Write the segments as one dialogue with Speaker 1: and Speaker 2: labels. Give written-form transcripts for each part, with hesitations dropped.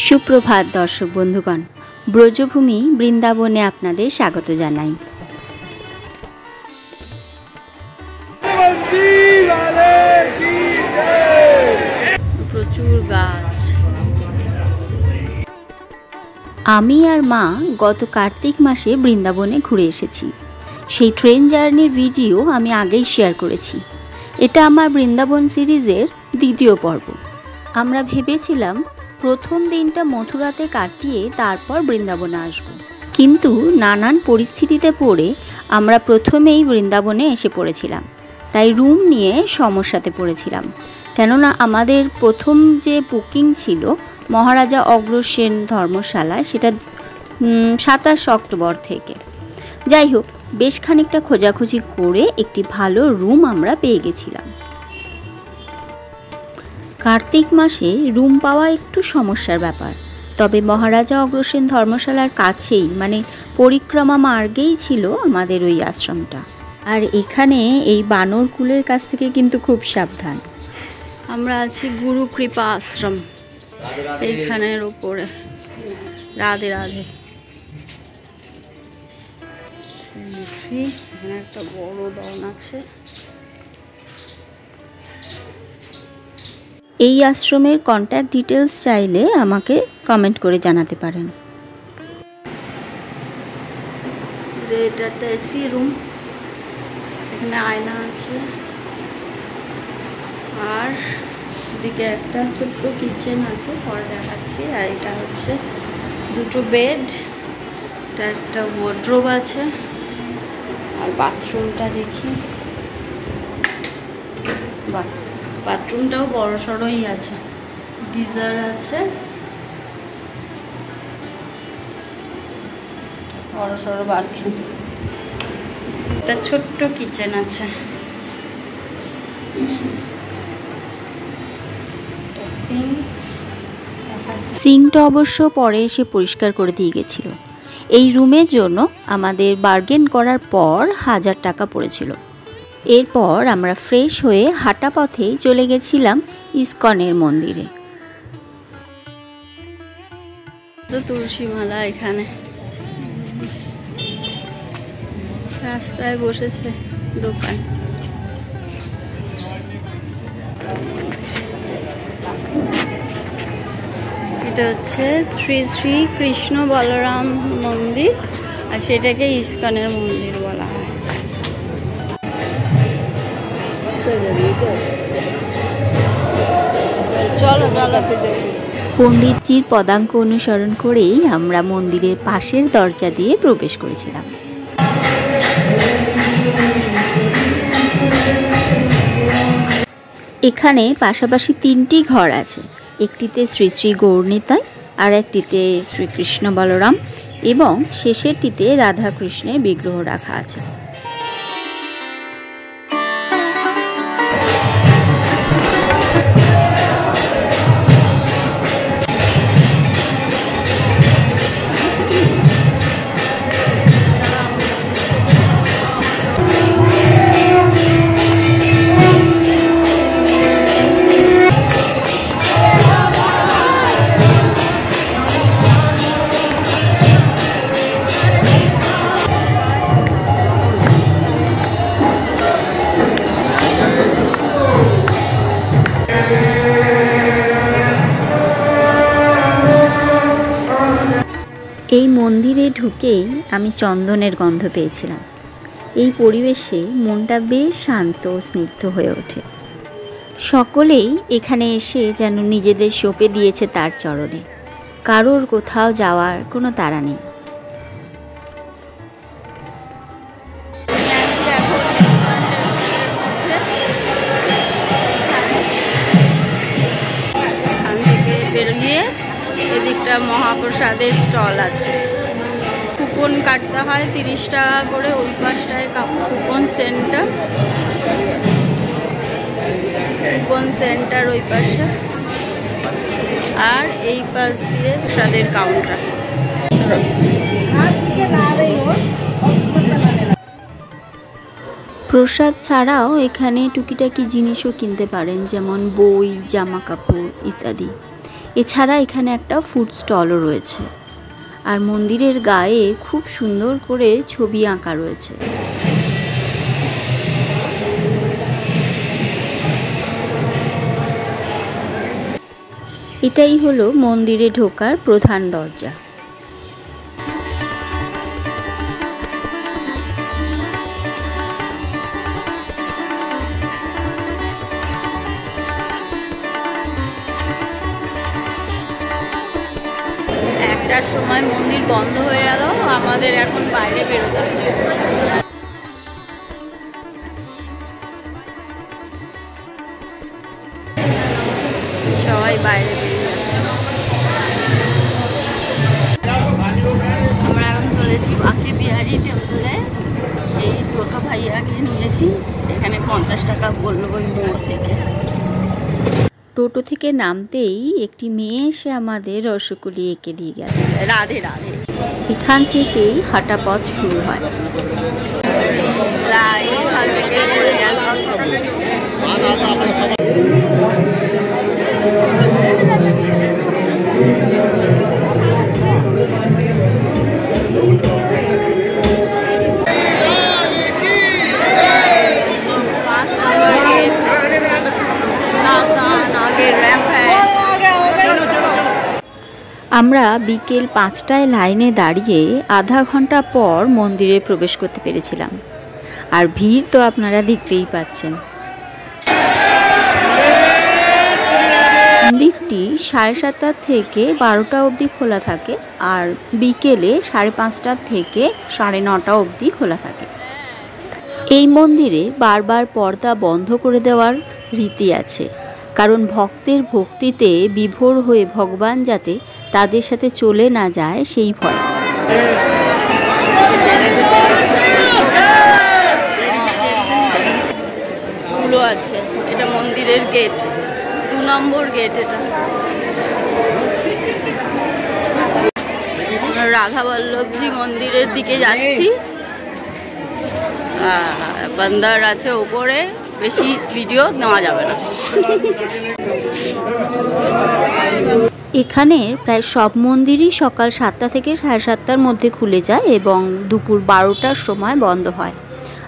Speaker 1: সুপ্রভাত দর্শক বন্ধুগণ, ব্রজভূমি বৃন্দাবনে আপনাদের স্বাগত জানাই। প্রচুর গাছ। আমি আর মা গত কার্তিক মাসে বৃন্দাবনে ঘুরে এসেছি। সেই ট্রেন জার্নির ভিডিও আমি আগেই শেয়ার করেছি। এটা আমার বৃন্দাবন সিরিজের দ্বিতীয় পর্ব। আমরা ভেবেছিলাম প্রথম দিনটা মথুরাতে কাটিয়ে তারপর বৃন্দাবনে আসব, কিন্তু নানান পরিস্থিতিতে পড়ে আমরা প্রথমেই বৃন্দাবনে এসে পড়েছিলাম। তাই রুম নিয়ে সমস্যাতে পড়েছিলাম, কেননা আমাদের প্রথম যে বুকিং ছিল মহারাজা অগ্রসেন ধর্মশালায়, সেটা 27 অক্টোবর থেকে। যাই হোক, বেশ খানিকটা খোঁজাখুঁজি করে একটি ভালো রুম আমরা পেয়ে গেছিলাম। কার্তিক মাসে রুম পাওয়া একটু সমস্যার ব্যাপার, তবে মহারাজা অগ্রসেন ধর্মশালার কাছেই, মানে পরিক্রমা মার্গেই ছিল আমাদের ওই আশ্রমটা। আর এখানে এই বানর কুলের কাছ থেকে কিন্তু খুব সাবধান। আমরা আছি গুরু কৃপা আশ্রম, এইখানের উপরে। রাধে রাধে। এখানে একটা বড় ডন আছে। এই আশ্রমের কন্ট্যাক্ট ডিটেলস চাইলে আমাকে কমেন্ট করে জানাতে পারেন। এটা একটা এসি রুম, এখানে আয়না আছে, আর এদিকে একটা ছোট্ট কিচেন আছে, পরে দেখাচ্ছি। আর এটা হচ্ছে দুটো বেড, এটা একটা ওয়ার্ড্রোব আছে। আর বাথরুমটা দেখি, বাহ, বাথরুমটাও বড় সড়ই আছে, গিজার আছে, বড় সড়ো বাথরুম। একটা ছোট্ট কিচেন আছে। সিঙ্কটা অবশ্য পরে এসে পরিষ্কার করে দিয়ে গেছিল। এই রুমের জন্য আমাদের বার্গেন করার পর 1000 টাকা পড়েছিল। এরপর আমরা ফ্রেশ হয়ে হাঁটা পথেই চলে গেছিলাম ইস্কনের মন্দিরে। তো তুলসী মালা এখানে রাস্তায় বসেছে দোকান। এটা হচ্ছে শ্রী শ্রী কৃষ্ণ বলরাম মন্দির, আর সেটাকে ইস্কনের মন্দির বলা হয়। চলো চলো। পণ্ডিতজির পদাঙ্ক অনুসরণ করেই আমরা মন্দিরের পাশের দরজা দিয়ে প্রবেশ করেছিলাম। এখানে পাশাপাশি 3টি ঘর আছে। একটিতে শ্রী শ্রী গৌরনিতাই, আর একটিতে শ্রীকৃষ্ণ বলরাম, এবং শেষেরটিতে রাধাকৃষ্ণের বিগ্রহ রাখা আছে। এই মন্দিরে ঢুকেই আমি চন্দনের গন্ধ পেয়েছিলাম। এই পরিবেশে মনটা বেশ শান্ত ও স্নিগ্ধ হয়ে ওঠে। সকলেই এখানে এসে যেন নিজেদের সঁপে দিয়েছে তার চরণে। কারোর কোথাও যাওয়ার কোনো তাড়া নেই। বেরিয়ে এদিকটা মহাপ্রসাদের স্টল আছে। কুপন কাটতে হয় 30 টাকা করে। ওই পাশটায় কুপন সেন্টার ওই পাশে, আর এই পাশ দিয়ে প্রসাদের কাউন্টার। প্রসাদ ছাড়াও এখানে টুকিটাকি জিনিসও কিনতে পারেন, যেমন বই, জামা কাপড় ইত্যাদি। এছাড়া এখানে একটা ফুড স্টলও রয়েছে, আর মন্দিরের গায়ে খুব সুন্দর করে ছবি আঁকা রয়েছে। এটাই হলো মন্দিরে ঢোকার প্রধান দরজা। একটার সময় মন্দির বন্ধ হয়ে গেল, আমাদের এখন বাইরে বেরোতে হবে। সবাই বাইরে বেরিয়ে যাচ্ছে। আমরা এখন চলেছি বাঁকে বিহারি টেম্পলে। এই টোটো ভাইয়াকে নিয়েছি, এখানে 50 টাকা বললো ওই মোড় থেকে। টোটো থেকে নামতেই একটি মেয়ে এসে আমাদের রসকুলি এঁকে দিয়ে গেল। রাধে রাধে। এখান থেকেই হাঁটা পথ শুরু হয়। এখান থেকে ঘুরে গেছে। আমরা বিকেল 5টায় লাইনে দাঁড়িয়ে আধা ঘন্টা পর মন্দিরে প্রবেশ করতে পেরেছিলাম, আর ভিড় তো আপনারা দেখতেই পাচ্ছেন। মন্দিরটি 7:30 থেকে 12টা অবধি খোলা থাকে, আর বিকেলে 5:30 থেকে 9:30 অবধি খোলা থাকে। এই মন্দিরে বারবার পর্দা বন্ধ করে দেওয়ার রীতি আছে, কারণ ভক্তের ভক্তিতে বিভোর হয়ে ভগবান যাতে তাদের সাথে চলে না যায় সেই ভয়। ফুলও আছে। এটা মন্দিরের গেট, 2 নম্বর গেট। এটা রাধা বল্লভজি মন্দিরের দিকে যাচ্ছি। বান্দার আছে ওপরে, বেশি ভিডিও নেওয়া যাবে না। এখানের প্রায় সব মন্দিরই সকাল 7টা থেকে 7:30টার মধ্যে খুলে যায় এবং দুপুর 12টার সময় বন্ধ হয়।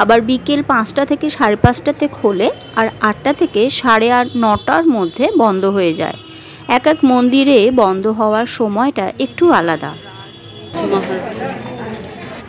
Speaker 1: আবার বিকেল 5টা থেকে 5:30টাতে খোলে, আর 8টা থেকে 8:30-9টার মধ্যে বন্ধ হয়ে যায়। এক এক মন্দিরে বন্ধ হওয়ার সময়টা একটু আলাদা।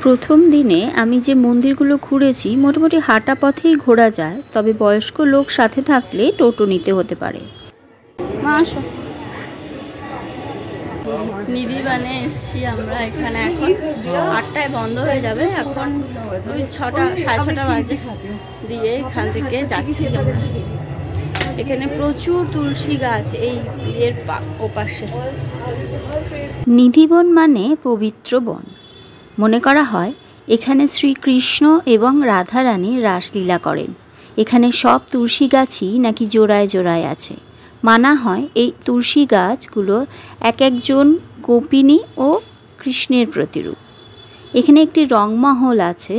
Speaker 1: প্রথম দিনে আমি যে মন্দিরগুলো ঘুরেছি মোটামুটি হাঁটা পথেই ঘোরা যায়, তবে বয়স্ক লোক সাথে থাকলে টোটো নিতে হতে পারে। নিধিবানে এসছি আমরা। এখানে এখন 8টায় বন্ধ হয়ে যাবে, এখন ওই 6টা 6:30 বাজে দিয়ে এখান থেকে যাচ্ছি আমরা। এখানে প্রচুর তুলসী গাছ এই এর ওপাশে। নিধিবন মানে পবিত্র বন। মনে করা হয় এখানে শ্রীকৃষ্ণ এবং রাধারানী রাসলীলা করেন। এখানে সব তুলসী গাছই নাকি জোড়ায় জোড়ায় আছে। মানা হয় এই তুলসী গাছগুলো এক একজন গোপিনী ও কৃষ্ণের প্রতিরূপ। এখানে একটি রংমহল আছে,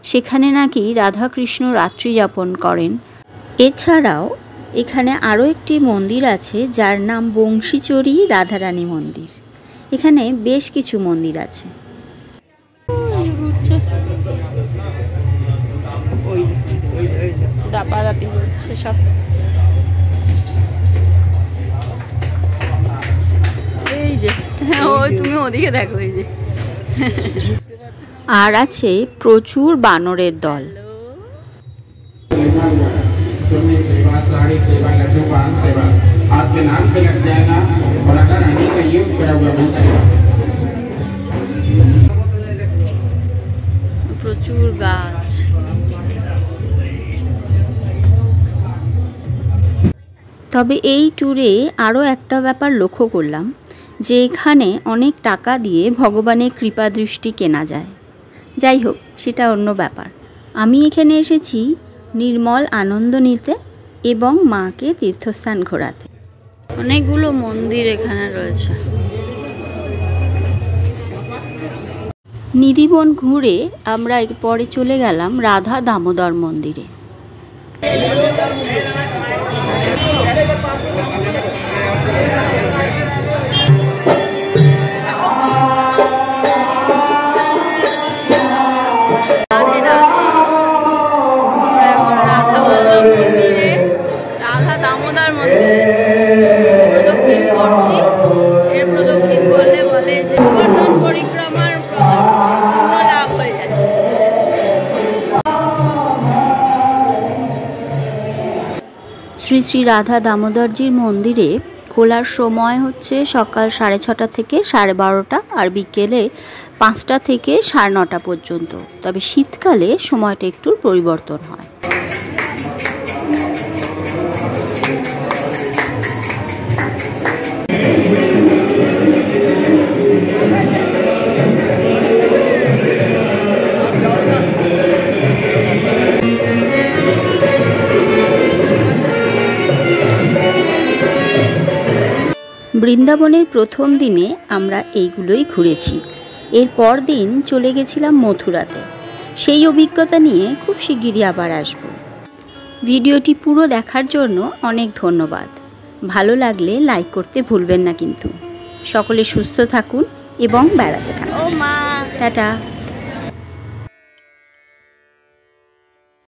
Speaker 1: সেখানে নাকি রাধাকৃষ্ণ রাত্রি যাপন করেন। এছাড়াও এখানে আরও একটি মন্দির আছে যার নাম বংশীচরী রাধারানী মন্দির। এখানে বেশ কিছু মন্দির আছে। সব এই যে ওই তুমি ওদিকে দেখো, এই যে আর আছে প্রচুর বানরের দল। প্রচুর গাছ। তবে এই ট্যুরে আরও একটা ব্যাপার লক্ষ্য করলাম, যে এখানে অনেক টাকা দিয়ে ভগবানের কৃপা দৃষ্টি কেনা যায়। যাই হোক, সেটা অন্য ব্যাপার। আমি এখানে এসেছি নির্মল আনন্দ নিতে এবং মাকে তীর্থস্থান ঘোরাতে। অনেকগুলো মন্দির এখানে রয়েছে। নিধিবন ঘুরে আমরা পরে চলে গেলাম রাধা দামোদর মন্দিরে। শ্রী রাধা দামোদরজির মন্দিরে খোলার সময় হচ্ছে সকাল 6:30 থেকে 12:30 আর বিকেলে 5টা থেকে 9:30 পর্যন্ত। তবে শীতকালে সময়টা একটু পরিবর্তন হয়। বৃন্দাবনের প্রথম দিনে আমরা এইগুলোই ঘুরেছি। এর পর দিন চলে গেছিলাম মথুরাতে। সেই অভিজ্ঞতা নিয়ে খুব শিগগিরই আবার আসব। ভিডিওটি পুরো দেখার জন্য অনেক ধন্যবাদ। ভালো লাগলে লাইক করতে ভুলবেন না কিন্তু। সকলে সুস্থ থাকুন এবং বেড়াতে থাকুন। টাটা।